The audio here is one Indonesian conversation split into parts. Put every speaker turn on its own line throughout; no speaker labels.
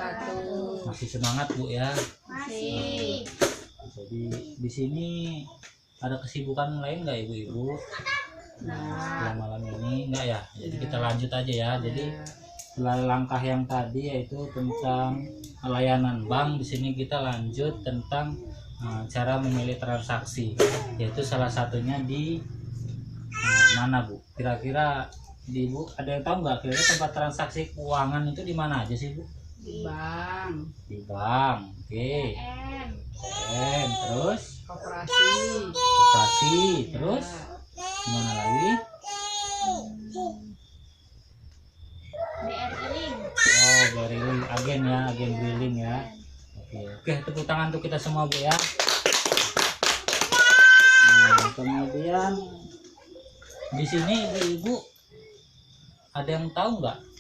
wabarakatuh.
Masih semangat Bu ya?
Masih.
Jadi di sini ada kesibukan lain nggak ibu-ibu? Setelah malam ini enggak ya? Jadi kita lanjut aja ya. Jadi setelah langkah yang tadi yaitu tentang layanan bank, di sini kita lanjut tentang cara memilih transaksi, yaitu salah satunya di mana Bu? Kira-kira di Bu ada yang tahu nggak kira-kira tempat transaksi keuangan itu di mana aja sih Bu?
Di bank,
Di bank, oke. Terus
koperasi,
koperasi, terus gimana lagi?
BRI Link.
Oh, briling, agen ya, agen briling ya. Oke, tepuk tangan untuk kita semua Bu ya. Nah, kemudian di sini ibu-ibu ada yang tahu nggak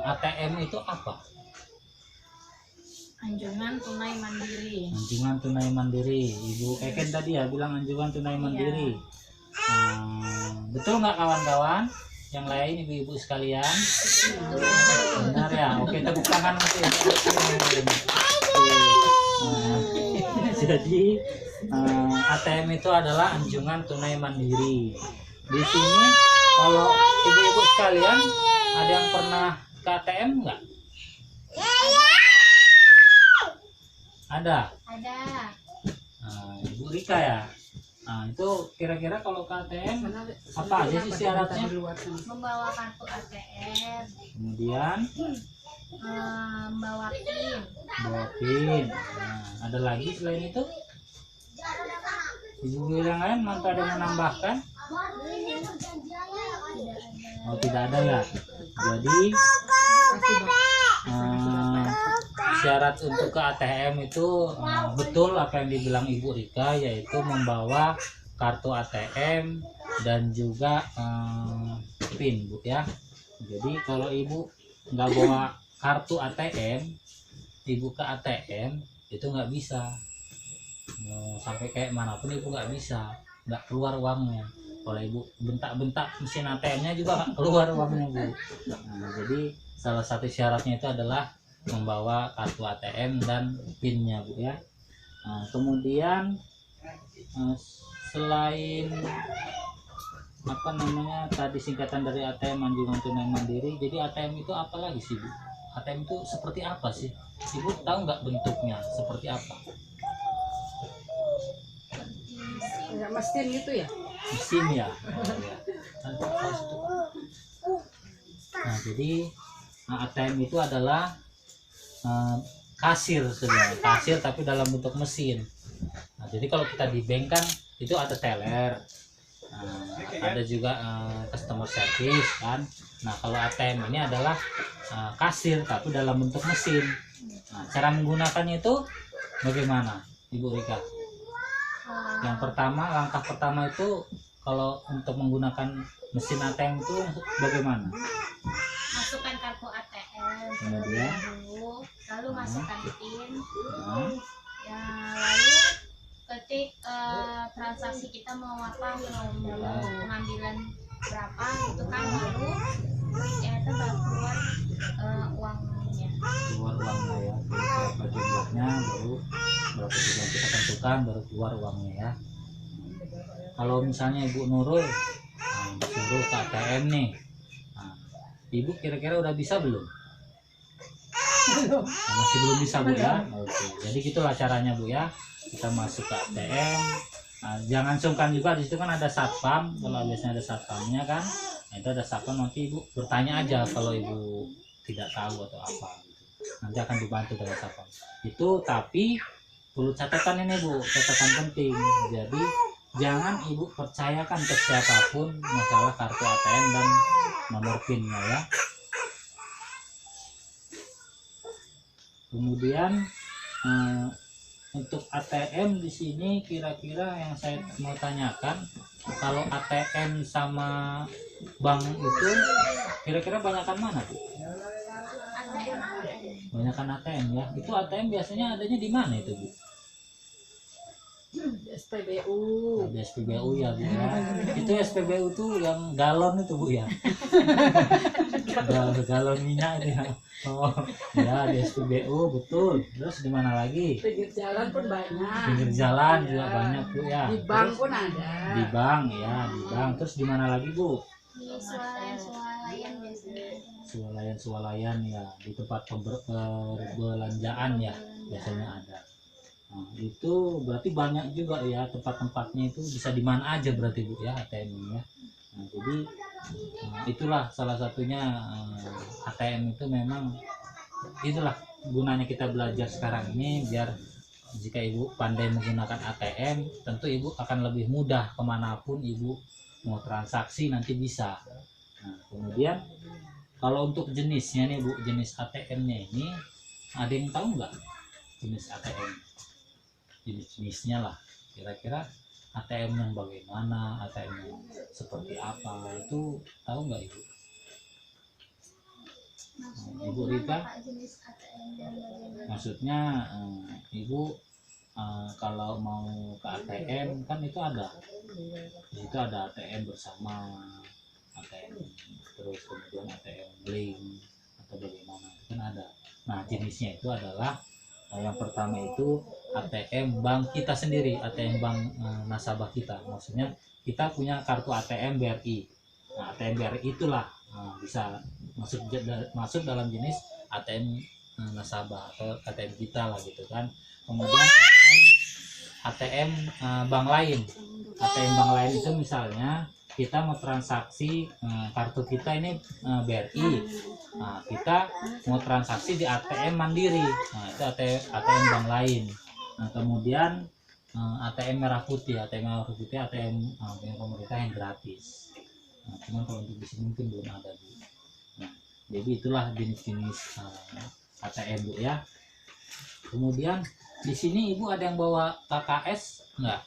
ATM itu apa?
Anjungan tunai mandiri.
Anjungan tunai mandiri. Ibu Eken tadi ya bilang anjungan tunai mandiri. Betul nggak kawan-kawan? Yang lain ibu-ibu sekalian? Benar ya. Oke, tepuk tangan untuk ibu. Jadi ATM itu adalah anjungan tunai mandiri. Di sini kalau ibu-ibu sekalian ada yang pernah ke ATM nggak? Ada.
Ada.
Ibu Rika ya. Nah, itu kira-kira kalau ke ATM apa aja sih syaratnya?
Membawa kartu ATM.
Kemudian
Membawa PIN.
bawa PIN. Nah, ada lagi selain itu? Ibu yang lain mau ada yang menambahkan? Oh, tidak ada ya. Jadi syarat untuk ke ATM itu betul apa yang dibilang Ibu Rika, yaitu membawa kartu ATM dan juga PIN Bu ya. Jadi kalau Ibu nggak bawa kartu ATM, Ibu ke ATM itu nggak bisa. Sampai kayak manapun Ibu nggak bisa, nggak keluar uangnya. Kalau Ibu bentak-bentak mesin ATM-nya juga nggak keluar uangnya Bu. Nah, jadi salah satu syaratnya itu adalah membawa kartu ATM dan PIN-nya Bu ya. Nah, kemudian selain apa namanya tadi singkatan dari ATM anjungan tunai mandiri, jadi ATM itu apa lagi sih Bu? ATM itu seperti apa sih? Ibu tahu nggak bentuknya seperti apa?
Ya, mesin gitu ya?
Mesin ya. Oh, ya. Nah, jadi ATM itu adalah kasir sebenarnya, kasir tapi dalam bentuk mesin. Nah, jadi kalau kita di bank kan itu ada teller, ada juga customer service kan. Nah, kalau ATM ini adalah kasir tapi dalam bentuk mesin. Nah, cara menggunakannya itu bagaimana Ibu Rika? Yang pertama, langkah pertama itu kalau untuk menggunakan mesin ATM itu bagaimana?
Masukkan kartu ATM
Kemudian?
dulu, lalu masukkan PIN.
Nah,
Ya, lalu ketik transaksi kita mau apa, mau pengambilan berapa gitu kan, lalu ya itu baru keluar uangnya.
keluar uangnya ya, berapa jumlahnya, baru berapa jumlah kita tentukan, baru keluar uangnya ya. Kalau misalnya Ibu Nurul disuruh ke ATM nih, Ibu kira-kira udah bisa belum? Masih belum bisa Bu ya. Oke, jadi gitulah caranya Bu ya. Kita masuk ke ATM. Jangan sungkan juga, di situ kan ada satpam. Kalau biasanya ada satpamnya kan, nah itu ada satpam, nanti Ibu bertanya aja kalau Ibu tidak tahu atau apa gitu. Nanti akan dibantu dari satpam. Itu tapi perlu catatan ini Bu, catatan penting. Jadi jangan Ibu percayakan ke siapapun masalah kartu ATM dan nomor PIN-nya ya. Kemudian untuk ATM di sini kira-kira yang saya mau tanyakan, kalau ATM sama bank itu kira-kira banyakan mana Bu? Banyakan ATM ya. Itu ATM biasanya adanya di mana itu Bu?
SPBU.
Di SPBU ya Bu ya. Itu SPBU tuh yang galon itu Bu ya. Udah galon minyak itu ya. Oh, ya di SPBU betul. Terus di mana lagi?
Pinggir jalan pun banyak.
Pinggir jalan juga banyak Bu ya.
Di bank
Terus
pun ada.
di bank ya, di bank. Terus di mana lagi Bu?
Di swalayan biasanya.
Swalayan ya, di tempat perbelanjaan ya biasanya ada. Nah, itu berarti banyak juga ya tempat-tempatnya, itu bisa di mana aja berarti Bu ya ATM ya. Nah, jadi itulah salah satunya ATM itu memang itulah gunanya kita belajar sekarang ini, biar jika Ibu pandai menggunakan ATM tentu Ibu akan lebih mudah kemanapun Ibu mau transaksi nanti bisa. Nah, kemudian kalau untuk jenisnya nih Bu, jenis ATM-nya ini ada yang tahu nggak jenis ATM? Jenis-jenisnya lah, kira-kira ATM yang bagaimana, ATM yang seperti apa, itu tahu nggak Ibu? Ibu Rita? Maksudnya Ibu kalau mau ke ATM kan itu ada ATM bersama, ATM terus kemudian ATM link atau bagaimana, kan ada. Nah, jenisnya itu adalah yang pertama itu ATM bank kita sendiri, ATM bank nasabah kita. Maksudnya kita punya kartu ATM BRI. Nah, ATM BRI itulah bisa masuk dalam jenis ATM nasabah atau ATM kita lah gitu kan. Kemudian ATM bank lain. ATM bank lain itu misalnya kita mau transaksi kartu kita ini BRI, nah, kita mau transaksi di ATM Mandiri, nah itu ATM bank lain. Nah, kemudian ATM merah putih, ATM pemerintah yang gratis. Nah, cuman kalau untuk di sini mungkin belum ada Bu. Nah, jadi itulah jenis-jenis ATM Bu ya. Kemudian di sini Ibu ada yang bawa KKS enggak?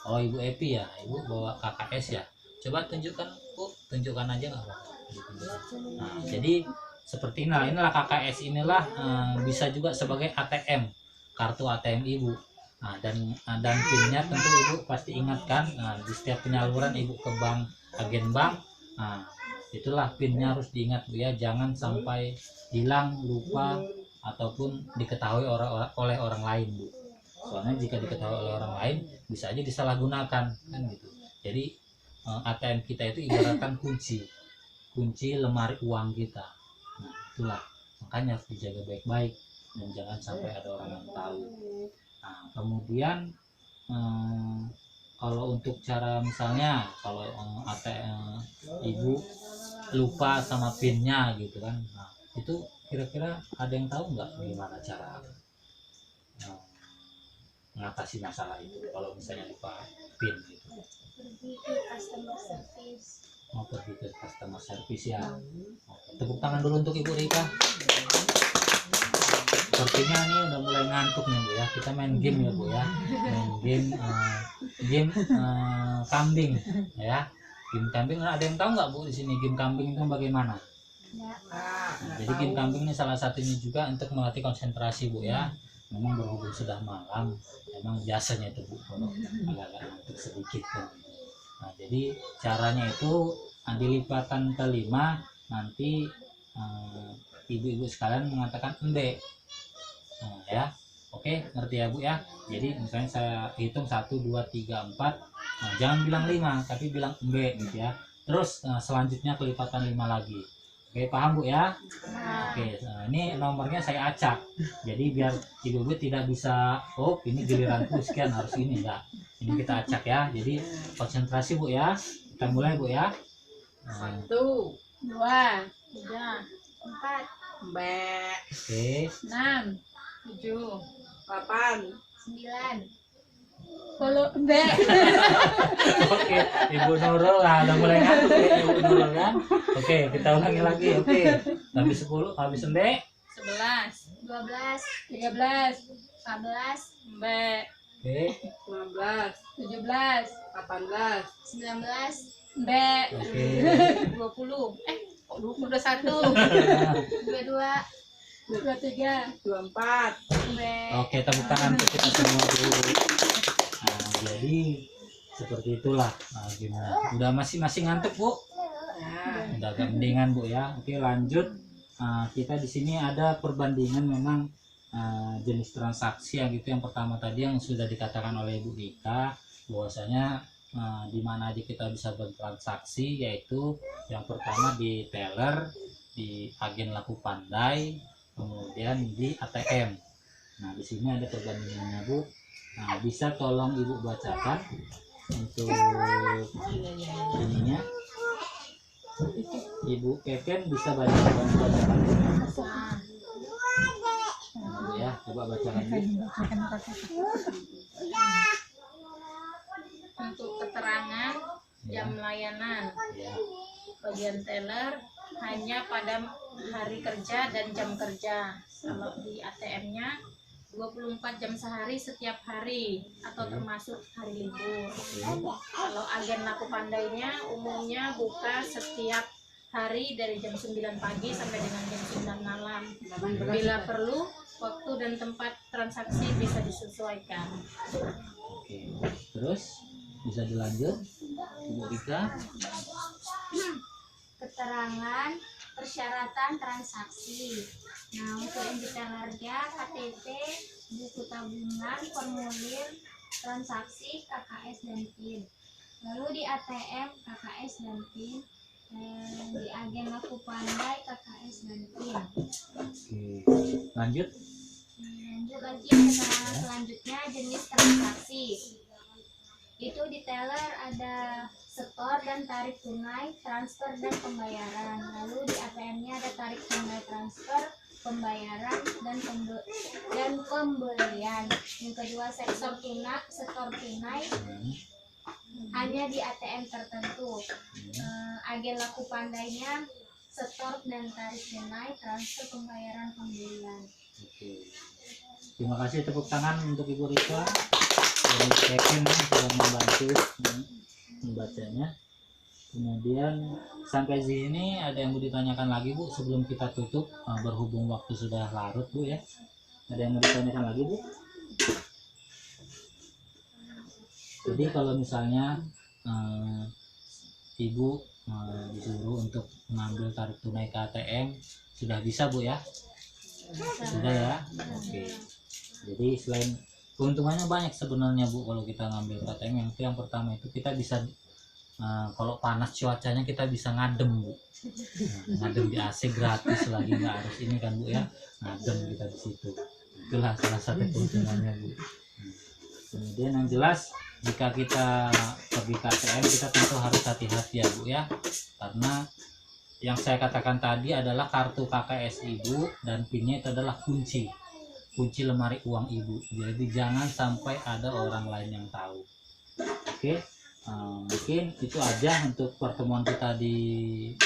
Oh, Ibu Epi ya, Ibu bawa KKS ya. Coba tunjukkan Bu, tunjukkan aja nggak apa-apa. Nah, jadi seperti inilah KKS inilah bisa juga sebagai ATM, kartu ATM Ibu. Nah, dan PIN-nya tentu Ibu pasti ingatkan. Nah, di setiap penyaluran Ibu ke bank, agen bank, nah itulah PIN-nya harus diingat Bu ya, jangan sampai hilang, lupa ataupun diketahui oleh orang lain Bu. Soalnya jika diketahui oleh orang lain bisa aja disalahgunakan kan gitu. Jadi ATM kita itu ibaratkan kunci lemari uang kita. Nah, itulah makanya harus dijaga baik-baik dan jangan sampai ada orang yang tahu. Nah, kemudian kalau untuk cara misalnya kalau ATM Ibu lupa sama PIN-nya gitu kan, nah itu kira-kira ada yang tahu nggak gimana cara mengatasi masalah itu kalau misalnya lupa PIN gitu?
Pergi ke customer service.
Mau pergi ke customer service ya. Oke, tepuk tangan dulu untuk Ibu Rika. Sepertinya ini udah mulai ngantuk nih Bu ya. Kita main game ya Bu ya. Main game kambing ya. Game kambing, ada yang tahu nggak Bu di sini game kambing itu bagaimana?
Ya.
Jadi game kambing ini salah satunya juga untuk melatih konsentrasi Bu ya. Memang berhubung sudah malam, memang biasanya itu Bu kalau agak-agak ngantuk sedikit kan. Nah, jadi caranya itu di lipatan kelima nanti ibu-ibu sekalian mengatakan embe. Nah, ya. Oke, ngerti ya Bu ya. Jadi misalnya saya hitung 1 2 3 4. Nah, jangan bilang 5 tapi bilang embe gitu ya. Terus selanjutnya kelipatan 5 lagi. Oke, paham Bu ya? Oke, nah ini nomornya saya acak. Jadi biar ibu-ibu tidak bisa, oh ini giliranku sekian harus ini, enggak. Ini kita acak ya. Jadi konsentrasi Bu ya. Kita mulai Bu ya.
1 2 3
4
Mbak.
Oke.
6
7 8
9
Kalau enggak
Oke, Ibu Nurul udah mulai ngantuk ya Ibu Nurul kan. Oke, kita ulangi lagi. Oke. Habis 10, habis embe.
11,
12
13,
14
Mbak,
Oke.
19
17,
18
19
Mbak,
Oke.
20. Kok 21,
22
23,
24
Mbak.
Oke, tepuk tangan untuk kita semua dulu. Nah, jadi seperti itulah. Nah, gimana? Udah masih ngantuk Bu?
Ya.
Udah agak mendingan Bu ya. Oke lanjut. Kita di sini ada perbandingan memang jenis transaksi yang gitu. Yang pertama tadi yang sudah dikatakan oleh Ibu Dika bahwasanya di mana aja kita bisa bertransaksi, yaitu yang pertama di teller, di agen laku pandai, kemudian di ATM. Nah di sini ada perbandingannya Bu. Nah bisa tolong Ibu bacakan untuk ininya. Ibu Keken bisa bacakan ya, coba bacakan Bu.
Untuk keterangan jam layanan
Ya,
bagian teller hanya pada hari kerja dan jam kerja. Kalau di ATM-nya 24 jam sehari setiap hari atau termasuk hari libur. Kalau agen laku pandainya umumnya buka setiap hari dari jam 9 pagi sampai dengan jam 9 malam. Bila perlu, waktu dan tempat transaksi bisa disesuaikan.
oke. Terus bisa dilanjut Ibu Dika.
Keterangan persyaratan transaksi. Nah, untuk yang di tellernya KTP, buku tabungan, formulir transaksi, KKS dan PIN. Lalu di ATM KKS dan PIN, di agen laku pandai KKS dan PIN.
Oke. Lanjut.
Lanjut lagi keterangan selanjutnya jenis transaksi. Itu di teller ada setor dan tarik tunai, transfer dan pembayaran. Lalu di ATM-nya ada tarik tunai, transfer, pembayaran dan pembelian. Yang kedua setor tunai hanya di ATM tertentu. Agen laku pandainya setor dan tarik tunai, transfer, pembayaran, pembelian.
Oke. Terima kasih, tepuk tangan untuk Ibu Rika dan Kevin yang sudah membantu membacanya. Kemudian sampai sini ada yang mau ditanyakan lagi Bu sebelum kita tutup, berhubung waktu sudah larut Bu ya. Ada yang mau ditanyakan lagi Bu? Jadi kalau misalnya Ibu disuruh untuk mengambil tarik tunai ke ATM, sudah bisa Bu ya? Sudah ya? Oke. Jadi selain keuntungannya banyak sebenarnya Bu kalau kita ngambil KTM. Yang pertama itu kita bisa kalau panas cuacanya kita bisa ngadem Bu. Ngadem di AC gratis lagi, nggak harus ini kan Bu ya, ngadem kita di situ. Itulah salah satu keuntungannya Bu. Kemudian yang jelas jika kita pergi ke ATM kita tentu harus hati-hati ya Bu ya, karena yang saya katakan tadi adalah kartu KKS Ibu dan PIN-nya itu adalah kunci lemari uang Ibu. Jadi jangan sampai ada orang lain yang tahu. Oke, mungkin itu aja untuk pertemuan kita di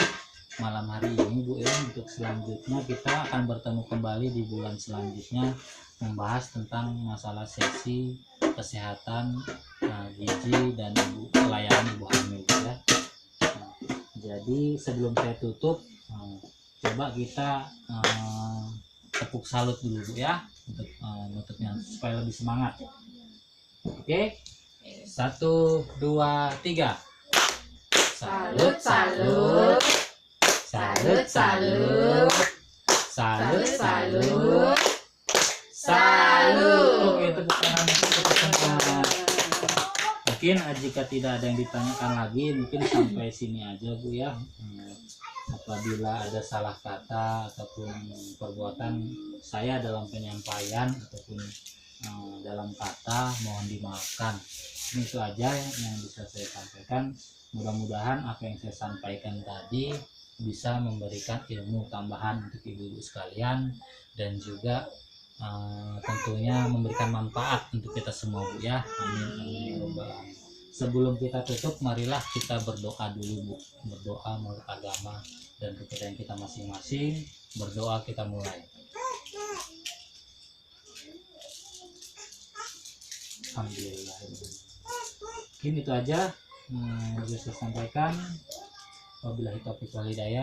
malam hari ini Bu ya. Untuk selanjutnya kita akan bertemu kembali di bulan selanjutnya membahas tentang masalah sesi kesehatan gizi dan pelayanan ibu hamil Bu ya. Jadi sebelum saya tutup, coba kita tepuk salut dulu Bu ya untuk nutupnya supaya lebih semangat. Oke, 1, 2, 3. Salut, salut, salut, salut, salut, salut, salut. Oke, tepuk tangan, tepuk tangan. Mungkin jika tidak ada yang ditanyakan lagi, mungkin sampai sini aja Bu ya. Apabila ada salah kata ataupun perbuatan saya dalam penyampaian ataupun dalam kata, mohon dimaafkan. Ini itu aja yang bisa saya sampaikan. Mudah-mudahan apa yang saya sampaikan tadi bisa memberikan ilmu tambahan untuk ibu-ibu sekalian dan juga tentunya memberikan manfaat untuk kita semua Bu ya. Amin, amin. Sebelum kita tutup, marilah kita berdoa dulu Bu. Berdoa menurut agama dan kepercayaan kita masing-masing. Berdoa kita mulai. Alhamdulillah. Mungkin itu aja yang bisa saya sampaikan. Wabillahi taufiq wal hidayah.